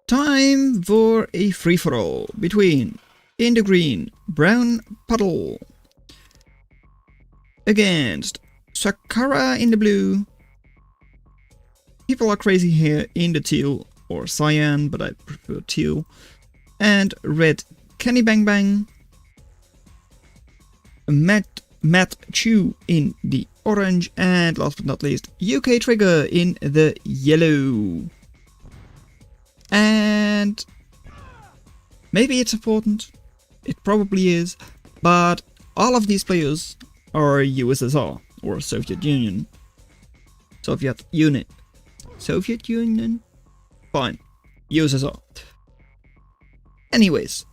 Time for a free-for-all between, in the green, brown puddle against Sakara in the blue. People are crazy here in the teal, or cyan, but I prefer teal, and red Kenny Bang Bang. Matt Chew in the orange, and last but not least, UK Trigger in the yellow. And maybe it's important, it probably is, but all of these players are USSR, or Soviet Union. Soviet Union. Fine. USSR. Anyways,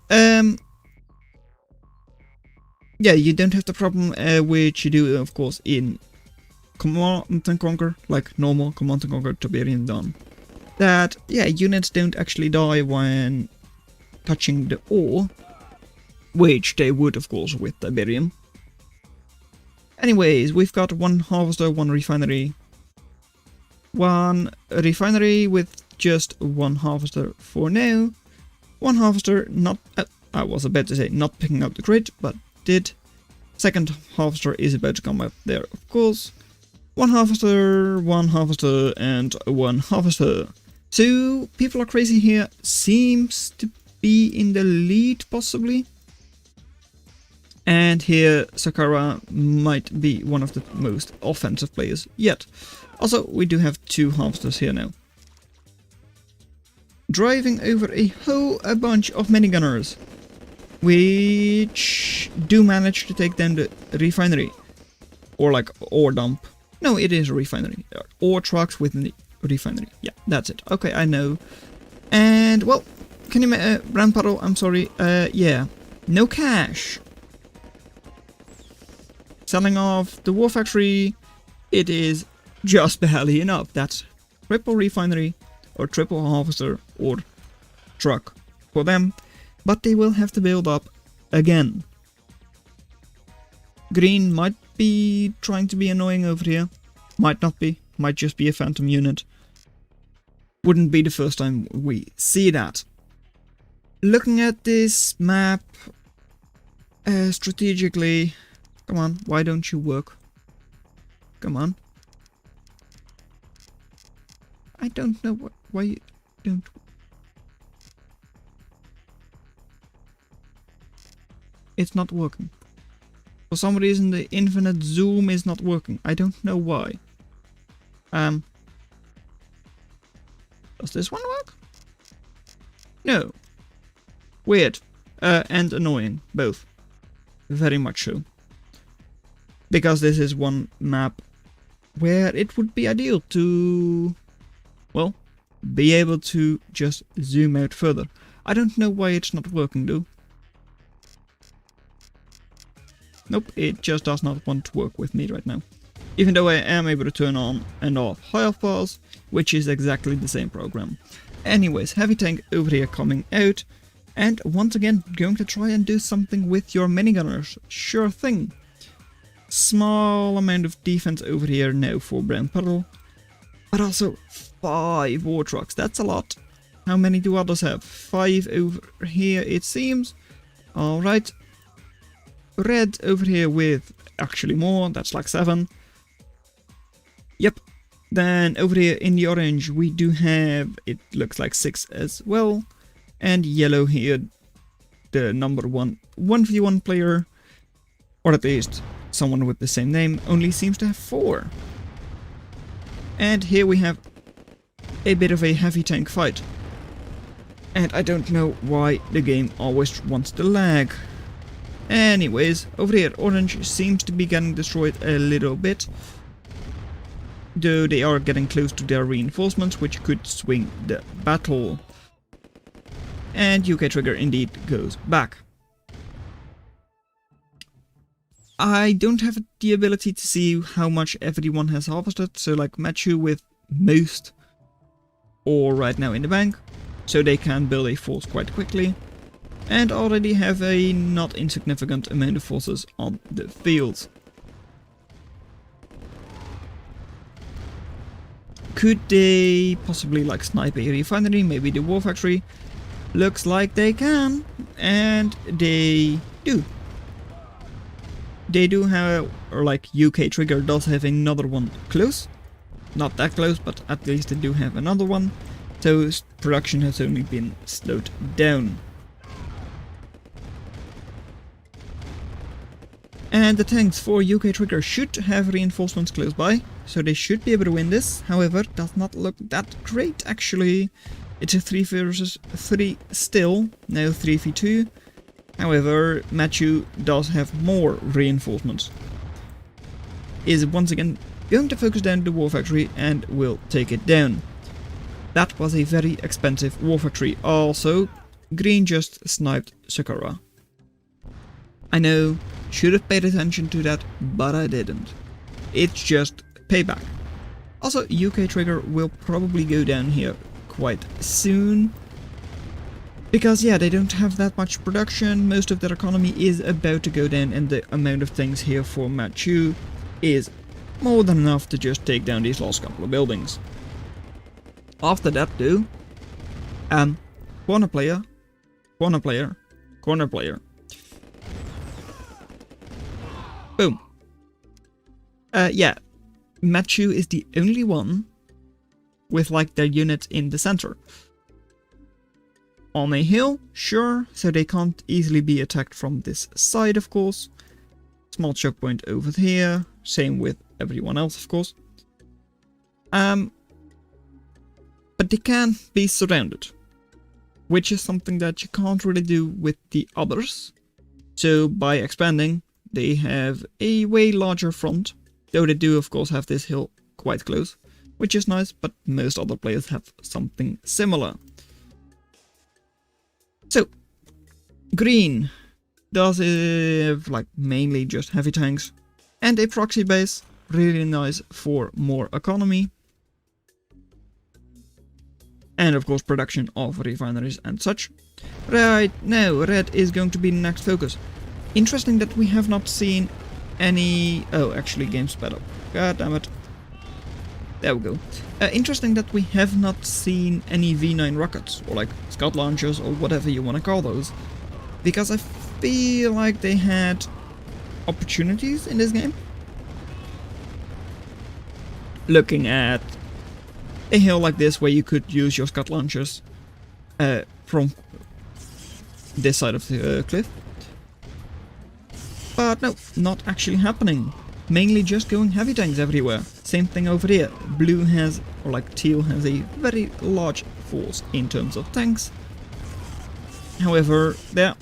yeah, you don't have the problem which you do, of course, in Command and Conquer, like normal Command and Conquer Tiberian Dawn. That, yeah, units don't actually die when touching the ore, which they would, of course, with Tiberium. Anyways, we've got one harvester, one refinery. One refinery with just one harvester for now. One harvester not, I was about to say not picking up the grid, but did. Second harvester is about to come up there, of course. One harvester, and one harvester. So, people are crazy here. Seems to be in the lead, possibly. And here, Sakara might be one of the most offensive players yet. Also, we do have two harvesters here now. Driving over a whole bunch of minigunners, which do manage to take down the refinery. Or like, ore dump. No, it is a refinery. There are ore trucks within the refinery. Yeah, that's it. Okay, I know. And, well, can you brown puddle, I'm sorry. Yeah. No cash. Selling off the war factory, it is just barely enough. That's triple refinery, or triple harvester, or truck for them. But they will have to build up again. Green might be trying to be annoying over here. Might not be. Might just be a phantom unit. Wouldn't be the first time we see that. Looking at this map strategically... Come on, why don't you work? Come on. I don't know why you don't... It's not working. For some reason the infinite zoom is not working. I don't know why. Does this one work? No. Weird. And annoying. Both. Very much so. Because this is one map where it would be ideal to, well, be able to just zoom out further. I don't know why it's not working though. Nope, it just does not want to work with me right now. Even though I am able to turn on and off high off bars, which is exactly the same program. Anyways, heavy tank over here coming out. And once again, going to try and do something with your minigunners. Sure thing. Small amount of defense over here now for brown puddle. But also 5 war trucks, that's a lot. How many do others have? 5 over here it seems. Alright. Red over here with actually more, that's like 7. Yep. Then over here in the orange we do have, it looks like 6 as well. And yellow here, the number 1v1 player, or at least someone with the same name, only seems to have 4. And here we have a bit of a heavy tank fight. And I don't know why the game always wants to lag. Anyways, over here orange seems to be getting destroyed a little bit. Though they are getting close to their reinforcements, which could swing the battle. And UK Trigger indeed goes back. I don't have the ability to see how much everyone has harvested, so like Matthew with most, or right now in the bank, so they can build a force quite quickly, and already have a not insignificant amount of forces on the field. Could they possibly like snipe a refinery, maybe the war factory? Looks like they can, and they do. They do have, or like UK Trigger does have another one close. Not that close, but at least they do have another one. So production has only been slowed down. And the tanks for UK Trigger should have reinforcements close by, so they should be able to win this. However, does not look that great actually. It's a 3 versus 3 still, now 3v2. However, Matthew does have more reinforcements. Is once again going to focus down the war factory and will take it down. That was a very expensive war factory. Also, Green just sniped Sakura. I know, should have paid attention to that, but I didn't. It's just payback. Also, UK Trigger will probably go down here quite soon. Because yeah, they don't have that much production, most of their economy is about to go down, and the amount of things here for Matthew is more than enough to just take down these last couple of buildings. After that though, corner player, corner player, corner player. Boom. Yeah, Matthew is the only one with like their unit in the center. On a hill, sure, so they can't easily be attacked from this side, of course. Small choke point over here, same with everyone else, of course. But they can be surrounded, which is something that you can't really do with the others. So by expanding, they have a way larger front, though they do of course have this hill quite close, which is nice, but most other players have something similar. So, Green does have like mainly just heavy tanks and a proxy base, really nice for more economy. And of course production of refineries and such. Right now, Red is going to be the next focus. Interesting that we have not seen any... Oh, actually game sped up. God damn it. There we go. Interesting that we have not seen any V9 rockets, or like scout launchers, or whatever you want to call those. Because I feel like they had opportunities in this game. Looking at a hill like this where you could use your scout launchers from this side of the cliff. But no, not actually happening. Mainly just going heavy tanks everywhere. Same thing over here. Blue has, or like teal has a very large force in terms of tanks. However, there,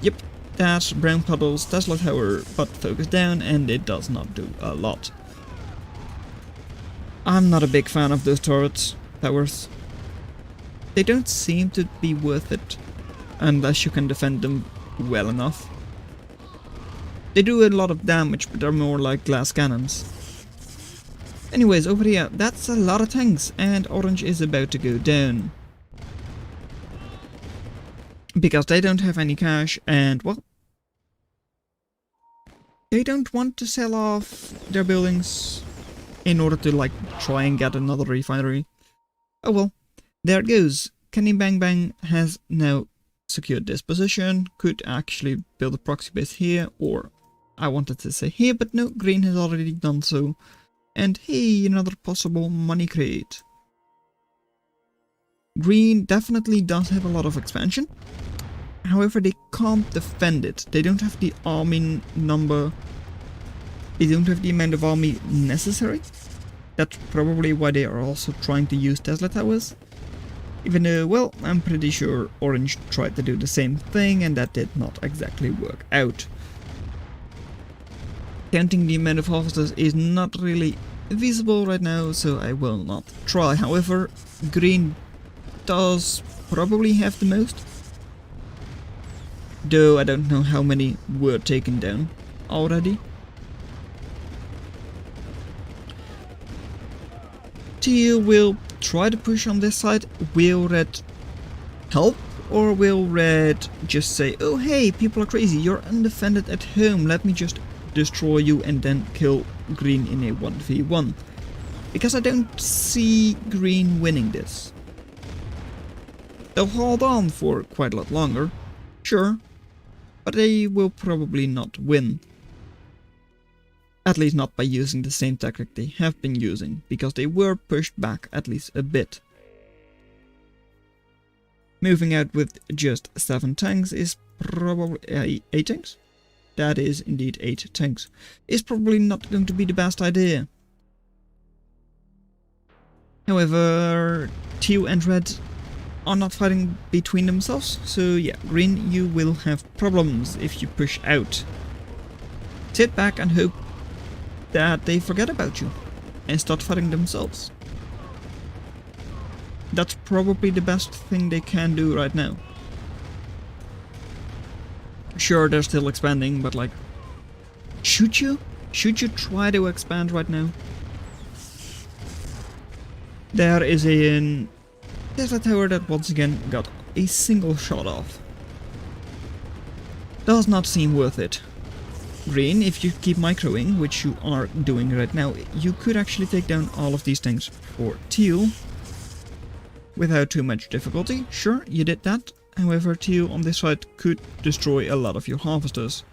yep, that's brown puddles, Tesla tower, but focus down, and it does not do a lot. I'm not a big fan of those towers. They don't seem to be worth it, unless you can defend them well enough. They do a lot of damage, but they're more like glass cannons. Anyways, over here, that's a lot of tanks, and orange is about to go down. Because they don't have any cash, and well, they don't want to sell off their buildings in order to like try and get another refinery. Oh well, there it goes. Kenny Bang Bang has now secured this position, could actually build a proxy base here, or I wanted to say here, but no, Green has already done so. And hey, another possible money crate. Green definitely does have a lot of expansion. However, they can't defend it. They don't have the army number. They don't have the amount of army necessary. That's probably why they are also trying to use Tesla towers. Even though, well, I'm pretty sure Orange tried to do the same thing and that did not exactly work out. Counting the amount of harvesters is not really feasible right now, so I will not try. However, Green does probably have the most. Though I don't know how many were taken down already. Teal will try to push on this side. Will Red help? Or will Red just say, oh hey, people are crazy, you're undefended at home, let me just destroy you and then kill Green in a 1v1. because I don't see green winning this. They'll hold on for quite a lot longer, sure, but they will probably not win. At least not by using the same tactic they have been using, because they were pushed back at least a bit. Moving out with just 7 tanks is probably 8 tanks? That is indeed 8 tanks. Is probably not going to be the best idea. However, teal and red are not fighting between themselves, so yeah, green, you will have problems if you push out. Sit back and hope that they forget about you and start fighting themselves. That's probably the best thing they can do right now. Sure, they're still expanding, but like, should you? Should you try to expand right now? There is a Tesla tower that once again got a single shot off. Does not seem worth it. Green, if you keep microing, which you are doing right now, you could actually take down all of these things for teal without too much difficulty. Sure, you did that. However, teal on this side could destroy a lot of your harvesters.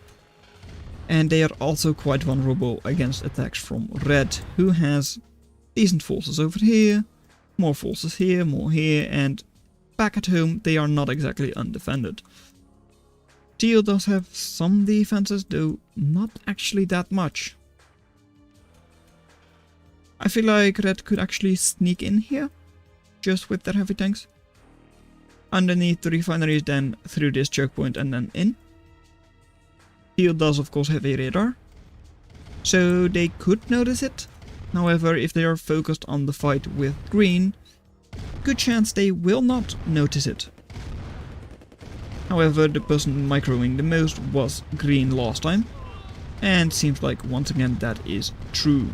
And they are also quite vulnerable against attacks from red, who has decent forces over here, more forces here, more here, and back at home they are not exactly undefended. Teal does have some defenses, though not actually that much. I feel like red could actually sneak in here, just with their heavy tanks. Underneath the refineries, then through this choke point and then in. Teal does of course have a radar, so they could notice it. However, if they are focused on the fight with green, good chance they will not notice it. However, the person microing the most was green last time, and seems like once again that is true.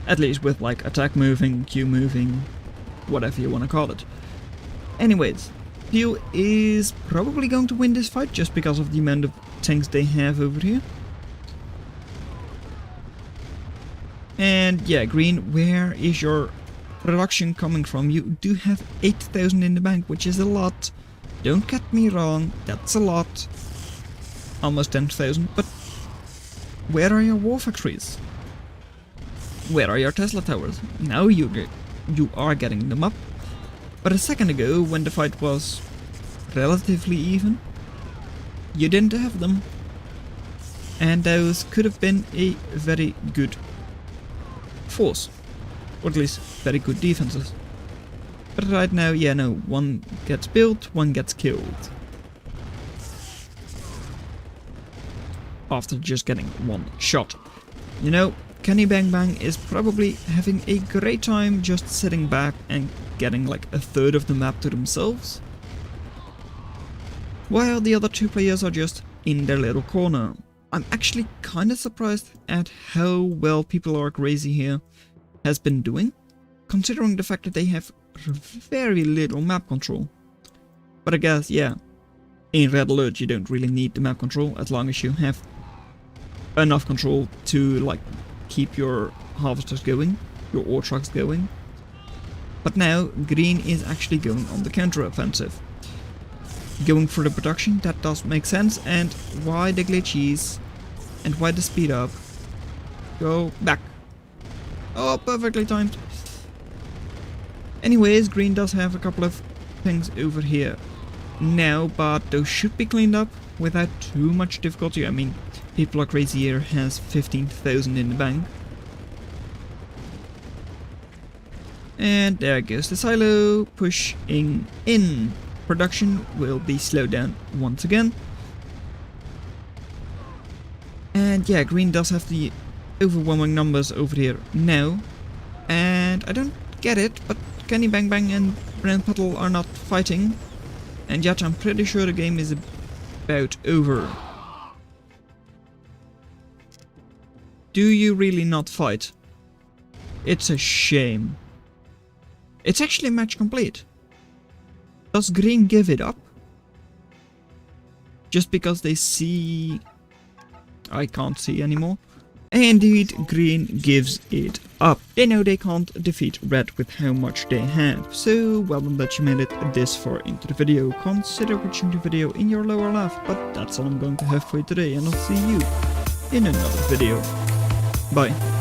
At least with like attack moving, Q moving, whatever you want to call it. Anyways, teal is probably going to win this fight just because of the amount of tanks they have over here. And yeah, green, where is your production coming from? You do have 8,000 in the bank, which is a lot. Don't get me wrong, that's a lot. Almost 10,000, but where are your war factories? Where are your Tesla towers? Now you are getting them up. But a second ago, when the fight was relatively even, you didn't have them. And those could have been a very good force. Or at least very good defenses. But right now, yeah, no, one gets built, one gets killed. After just getting one shot. You know, Kenny Bang Bang is probably having a great time just sitting back and getting like a third of the map to themselves, while the other two players are just in their little corner. I'm actually kinda surprised at how well People Are Crazy here has been doing, considering the fact that they have very little map control. But I guess, yeah, in Red Alert you don't really need the map control as long as you have enough control to like keep your harvesters going, your ore trucks going. But now green is actually going on the counter-offensive. Going for the production, that does make sense, and why the glitches and why the speed up? Go back. Oh, perfectly timed. Anyways, green does have a couple of things over here now, but those should be cleaned up without too much difficulty. I mean, People Are Crazy here has 15,000 in the bank. And there goes the silo, pushing in. Production will be slowed down once again. And yeah, green does have the overwhelming numbers over here now. And I don't get it, but Kenny Bang Bang and Brand Puddle are not fighting. And yet I'm pretty sure the game is about over. Do you really not fight? It's a shame. It's actually match complete. Does green give it up? Just because they see... I can't see anymore. And indeed, green gives it up. They know they can't defeat red with how much they have. So well done that you made it this far into the video. Consider watching the video in your lower left, but that's all I'm going to have for you today, and I'll see you in another video. Bye.